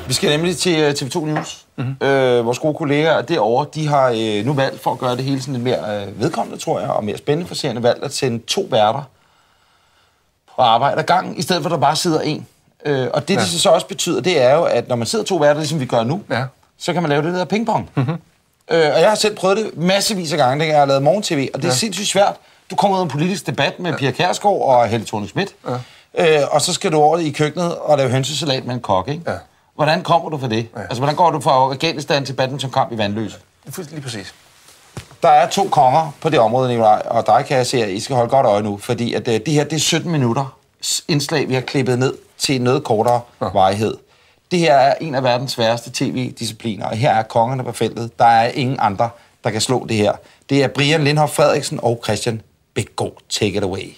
Vi skal nemlig til TV2 News. Vores gode kolleger derovre, de har nu valgt, for at gøre det hele sådan lidt mere vedkommende, tror jeg, og mere spændende for serien, valgt at sende 2 værter på arbejde ad gangen, i stedet for at der bare sidder en. Og det så også betyder, det er jo, at når man sidder 2 værter, ligesom vi gør nu, så kan man lave det der pingpong. Og jeg har selv prøvet det massevis af gange, da jeg har lavet morgen-tv, og det er sindssygt svært. Du kommer ud af en politisk debat med Pia Kjærsgaard og Helle Thorning-Schmidt, og så skal du over i køkkenet og lave hønsesalat med en kok, ikke? Ja. Hvordan kommer du for det? Ja. Altså, hvordan går du fra Afghanistan til badmintonkamp i Vandløse? Lige præcis. Der er 2 konger på det område, Nicolaj, og dig kan jeg se, at I skal holde godt øje nu, fordi at det her, det er 17 minutter indslag, vi har klippet ned til noget kortere varighed. Det her er en af verdens sværeste tv-discipliner, og her er kongerne på feltet. Der er ingen andre, der kan slå det her. Det er Brian Lindhoff Frederiksen og Christian Bækgaard. Take it away.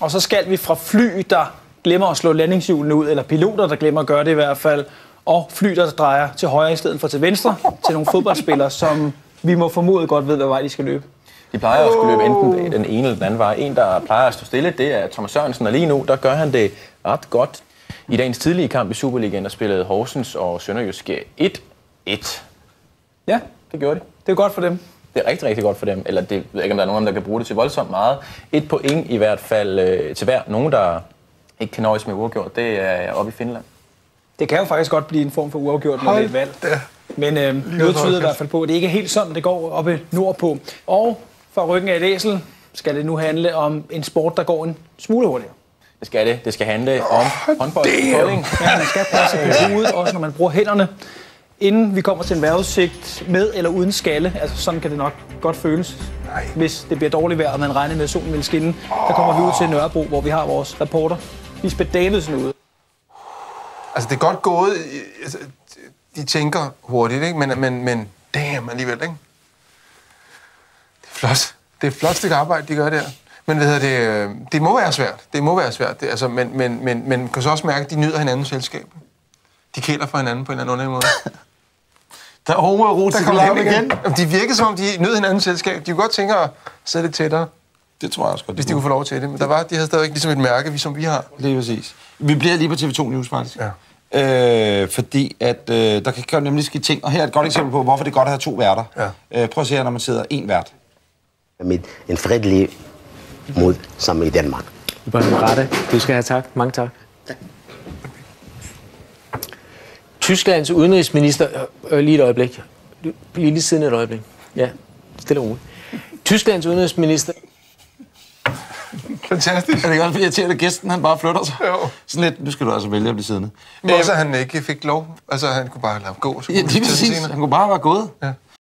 Og så skal vi fra fly, der glemmer at slå landingshjulene ud, eller piloter, der glemmer at gøre det i hvert fald, og fly, der drejer til højre i stedet for til venstre, til nogle fodboldspillere, som vi må formode godt ved, hvad vej de skal løbe. De plejer at skulle løbe enten den ene eller den anden vej. En, der plejer at stå stille, det er Thomas Sørensen, og lige nu, der gør han det ret godt. I dagens tidlige kamp i Superligaen, der spillede Horsens og Sønderjyske 1-1. Ja, det gjorde de. Det er godt for dem. Det er rigtig, rigtig godt for dem. Eller det, jeg ved ikke, om der er nogen, der kan bruge det til voldsomt meget. 1 point i hvert fald til hver. Nogen, der ikke kan nøjes med uafgjort, det er oppe i Finland. Det kan jo faktisk godt blive en form for uafgjort, når det er et valg. Men noget tyder i hvert fald på, at det ikke er helt sådan, det går oppe nordpå. Og fra ryggen af et æsel skal det nu handle om en sport, der går en smule hurtigere. Det skal det. Det skal handle om håndbold. Ja, man skal passe på hovedet, også når man bruger hænderne. Inden vi kommer til en vejrudsigt med eller uden skalle, altså sådan kan det nok godt føles, hvis det bliver dårligt vejr, og man regner med, at solen vil skinne. Der kommer vi ud til Nørrebro, hvor vi har vores reporter, Lisbeth Davidsen, ude. Altså, det er godt gået. Altså, de tænker hurtigt, ikke? Men damn alligevel, ikke? Det er flot. Det er et flot stykke arbejde, de gør der. Men det må være svært. Det må være svært. Altså, men man kan så også mærke, at de nyder hinandens selskab. De kæler for hinanden på en eller anden måde. Der er homoerotisk igen. De virker som om, de nyder hinandens selskab. De kunne godt tænke at sætte det tættere. Det tror jeg også godt. Hvis de kunne få lov til det. Men de havde stadig ligesom et mærke, som vi har. Lige præcis. Vi bliver lige på TV2 News, faktisk. Ja. Fordi at der kan nemlig ske ting. Og her er et godt eksempel på, hvorfor det er godt at have 2 værter. Ja. Prøv at se her, når man sidder en vært. Med en fredelig mod sammen i Danmark. Du skal have tak. Mange tak. Tysklands udenrigsminister... lige et øjeblik. Lige siden et øjeblik. Ja, stille og roligt. Tysklands udenrigsminister... Fantastisk. Er det godt, fordi jeg tænker, at gæsten han bare flytter sig? Jo. Sådan lidt, nu skal du altså vælge at blive siddende. Men også, at han ikke fik lov. Altså, han kunne bare lade ham gå. Så ja, det er præcis. Han kunne bare være gået. Ja.